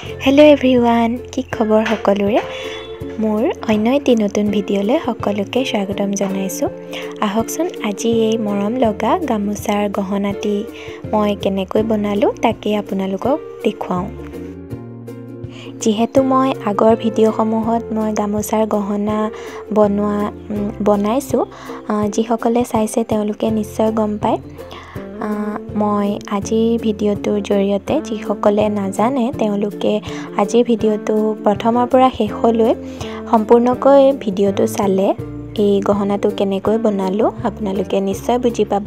hello everyone কি খবৰ সকলোৰে মোৰ অন্য এটি নতুন ভিডিঅ'লৈ সকলোকে স্বাগতম জনাইছো আহকচোন আজি এই মৰম লগা গামোচাৰ গহনাটি মই কেনেকৈ বনালো তাকে আপোনালোকক দেখুৱাও যেহেতু মই আগৰ ভিডিঅ'সমূহত মই গামোচাৰ গহনা বনাইছো যিসকলে চাইছে তেওঁলোকে নিশ্চয় গম পায় মই আজিৰ ভিডিঅ'টোৰ জৰিয়তে যিসকলে নাজানে তেওঁলোকে আজিৰ ভিডিঅ'টো প্ৰথমৰ পৰা শেষলৈ সম্পূৰ্ণকৈ ভিডিঅ'টো চালে এই গহনাটো কেনেকৈ বনালো আপোনালোকে নিশ্চয় বুজি পাব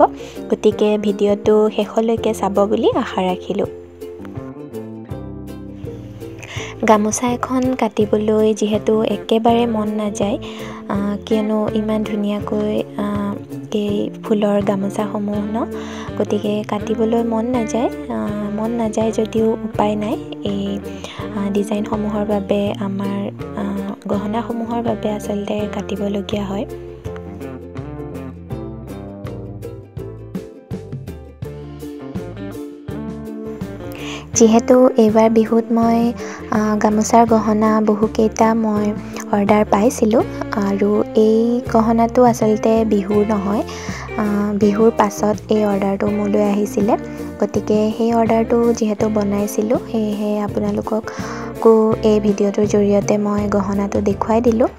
গতিকে ভিডিঅ'টো শেষলৈকে চাব বুলি আশা ৰাখিলো গামোচা এখন কাটিবলৈ যেহেতু একেবাৰে মন নাযায় কিয়নো ইমান ধুনীয়াকৈ এই ফুলৰ গামোচাসমূহ ন গতিকে কাটিবলৈ মন নাযায় যদিও উপায় নাই এই ডিজাইনসমূহৰ বাবে আমাৰ গহনাসমূহৰ বাবে আচলতে কাটিবলগীয়া হয় যেহেতু এইবাৰ বিহুত মই গামোচাৰ গহনা বহুকেইটা মই অৰ্ডাৰ পাইছিলোঁ আৰু এই গহনাটো আচলতে বিহুৰ নহয় বিহুৰ পাছত এই অৰ্ডাৰটো মোলৈ আহিছিলে গতিকে সেই অৰ্ডাৰটো যেহেতু বনাইছিলোঁ সেয়েহে আপোনালোককো এই ভিডিঅ'টোৰ জৰিয়তে মই গহনাটো দেখুৱাই দিলোঁ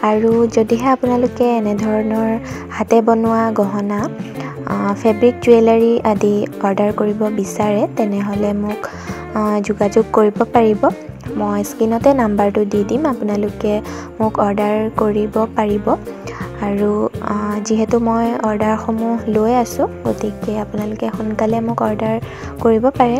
আৰু যদিহে আপোনালোকে এনেধৰণৰ হাতে বনোৱা গহনা ফেব্ৰিক জুৱেলাৰী আদি অৰ্ডাৰ কৰিব বিচাৰে তেনেহ'লে মোক যোগাযোগ কৰিব পাৰিব মই স্ক্ৰীনতে নাম্বাৰটো দি দিম আপোনালোকে মোক অৰ্ডাৰ কৰিব পাৰিব আৰু যেহেতু মই অৰ্ডাৰসমূহ লৈ আছোঁ গতিকে আপোনালোকে সোনকালে মোক অৰ্ডাৰ কৰিব পাৰে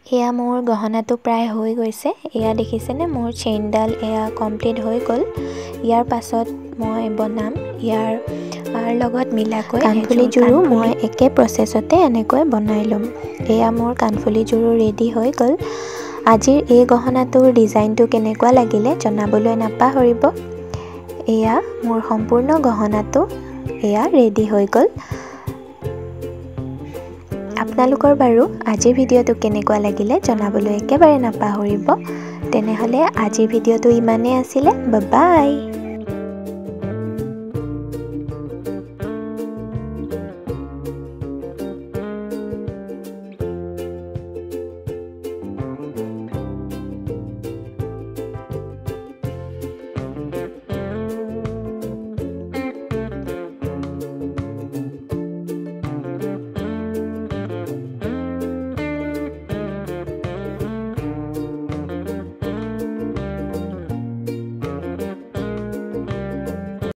এয়া মোৰ গহনাটো প্ৰায় হৈ গৈছে এয়া দেখিছেনে মোৰ চেইনডাল এয়া কমপ্লিট হৈ গ'ল ইয়াৰ পাছত মই বনাম ইয়াৰ লগত মিলাকৈ কাণফুলি জোৰো মই একে প্ৰচেছতে এনেকৈ বনাই ল'ম এয়া মোৰ কাণফুলি জোৰো ৰেডি হৈ গ'ল আজিৰ এই গহনাটোৰ ডিজাইনটো কেনেকুৱা লাগিলে জনাবলৈ নাপাহৰিব এয়া মোৰ সম্পূৰ্ণ গহনাটো এয়া ৰেডি হৈ গ'ল আপোনালোকৰ বাৰু আজিৰ ভিডিঅ'টো কেনেকুৱা লাগিলে জনাবলৈ একেবাৰে নাপাহৰিব তেনেহ'লে আজিৰ ভিডিঅ'টো ইমানেই আছিলে বাই বাই